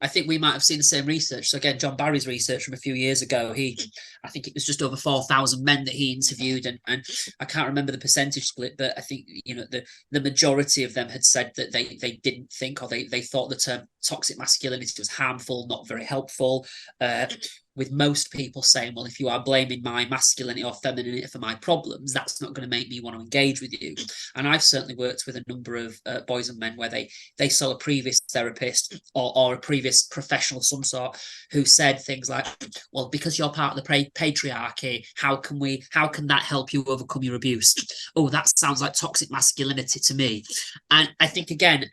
I think we might have seen the same research. So again, John Barry's research from a few years ago, I think it was just over 4,000 men that he interviewed, and I can't remember the percentage split, but I think the majority of them had said that they didn't think, or they thought the term toxic masculinity was harmful, not very helpful. With most people saying, well, if you are blaming my masculinity or femininity for my problems, that's not going to make me want to engage with you. And I've certainly worked with a number of boys and men where they saw a previous therapist or a previous professional of some sort who said things like, well, because you're part of the patriarchy, how can that help you overcome your abuse? Oh, that sounds like toxic masculinity to me. And I think, again,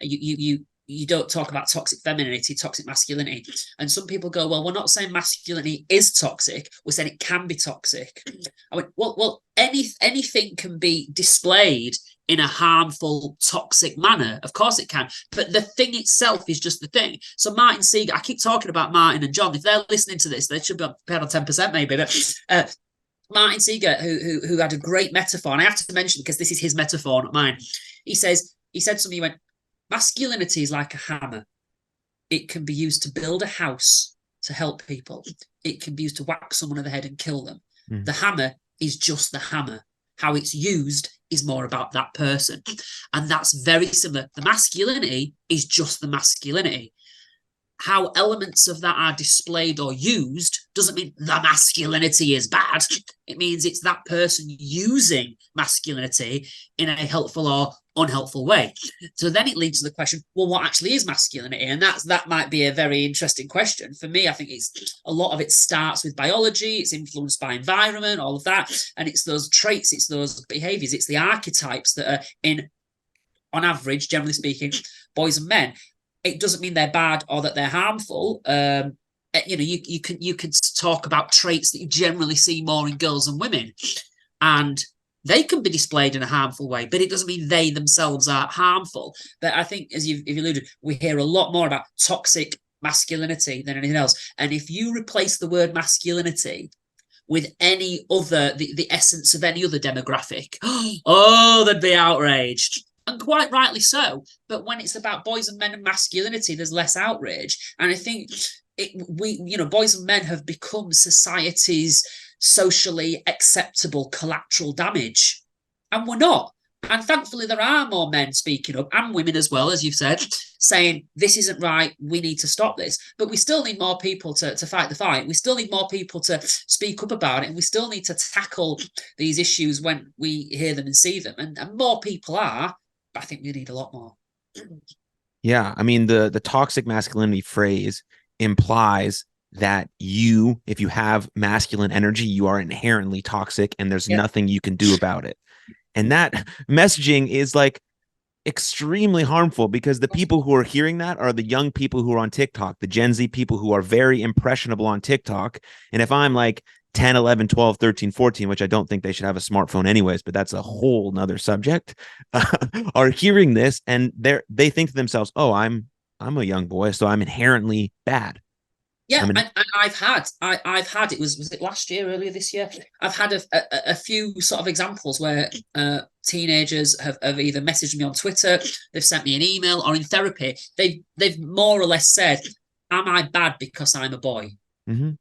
you don't talk about toxic femininity, toxic masculinity. And some people go, well, we're not saying masculinity is toxic. We're saying it can be toxic. I went, well, anything can be displayed in a harmful, toxic manner. Of course it can. But the thing itself is just the thing. So Martin Seeger, I keep talking about Martin and John. If they're listening to this, they should be paid on 10% maybe. But Martin Seeger, who had a great metaphor, and I have to mention because this is his metaphor, not mine. He said something, he went, masculinity is like a hammer. It can be used to build a house to help people. It can be used to whack someone on the head and kill them. Mm. The hammer is just the hammer. How it's used is more about that person. And that's very similar. The masculinity is just the masculinity. How elements of that are displayed or used doesn't mean the masculinity is bad. It means it's that person using masculinity in a helpful or unhelpful way. So then it leads to the question, well, what actually is masculinity? And that might be a very interesting question. For me, I think it's a lot of it starts with biology, it's influenced by environment, all of that. And it's those traits, it's those behaviors, it's the archetypes that are on average, generally speaking, boys and men. It doesn't mean they're bad or that they're harmful. You can talk about traits that you generally see more in girls and women, and they can be displayed in a harmful way, but it doesn't mean they themselves are harmful. But I think, as you've alluded, we hear a lot more about toxic masculinity than anything else. And if you replace the word masculinity with any other, the essence of any other demographic, oh, they'd be outraged. And quite rightly so. But when it's about boys and men and masculinity, there's less outrage. And I think boys and men have become society's socially acceptable collateral damage. And we're not. And thankfully, there are more men speaking up, and women as well, as you've said, saying, this isn't right, we need to stop this. But we still need more people to fight the fight. We still need more people to speak up about it. And we still need to tackle these issues when we hear them and see them. And more people are. I think we need a lot more. Yeah, I mean, the toxic masculinity phrase implies that if you have masculine energy, you are inherently toxic and there's nothing you can do about it. And that messaging is like extremely harmful, because the people who are hearing that are the young people who are on TikTok, the Gen Z people who are very impressionable on TikTok. And if I'm like 10, 11, 12, 13, 14, which I don't think they should have a smartphone anyways, but that's a whole nother subject, are hearing this and they think to themselves, oh, I'm a young boy, so I'm inherently bad. Yeah, and I've had it was it last year, earlier this year? I've had a few sort of examples where teenagers have either messaged me on Twitter, they've sent me an email, or in therapy, they've more or less said, am I bad because I'm a boy? Mm-hmm.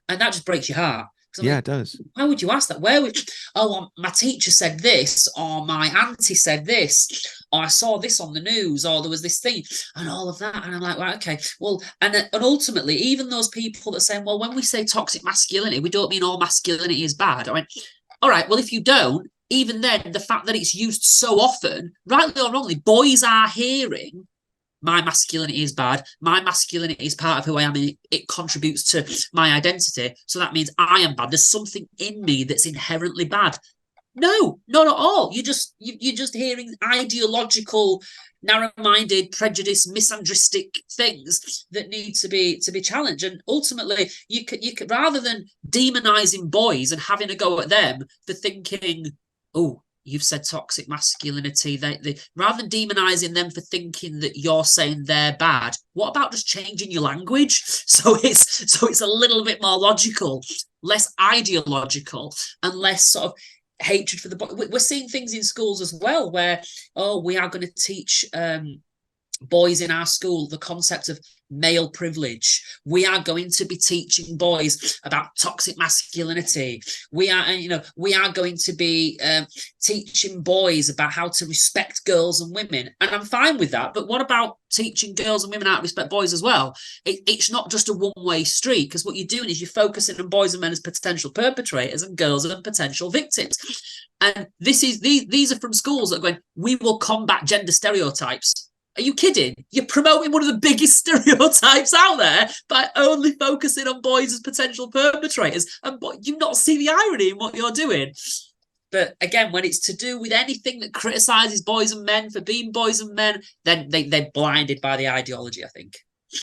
And that just breaks your heart. Yeah, it does. Why would you ask that? My teacher said this, or my auntie said this, or I saw this on the news, or there was this thing, and all of that. And I'm like, right, okay. Well, and ultimately, even those people that say, well, when we say toxic masculinity, we don't mean all masculinity is bad. I went, all right, well, if you don't, even then, the fact that it's used so often, rightly or wrongly, boys are hearing, my masculinity is bad. My masculinity is part of who I am. It contributes to my identity. So that means I am bad. There's something in me that's inherently bad. No, not at all. You're just hearing ideological, narrow-minded, prejudiced, misandristic things that need to be challenged. And ultimately, you could rather than demonizing boys and having a go at them for thinking, oh, you've said toxic masculinity. They rather than demonizing them for thinking that you're saying they're bad, what about just changing your language so it's a little bit more logical, less ideological, and less sort of hatred for the boy. We're seeing things in schools as well where, we are going to teach boys in our school the concept of male privilege. We are going to be teaching boys about toxic masculinity. We are going to be teaching boys about how to respect girls and women. And I'm fine with that. But what about teaching girls and women how to respect boys as well? It's not just a one-way street, because what you're doing is you're focusing on boys and men as potential perpetrators and girls as potential victims. And these are from schools that are going, we will combat gender stereotypes. Are you kidding? You're promoting one of the biggest stereotypes out there by only focusing on boys as potential perpetrators. And you not see the irony in what you're doing. But again, when it's to do with anything that criticises boys and men for being boys and men, then they're blinded by the ideology, I think.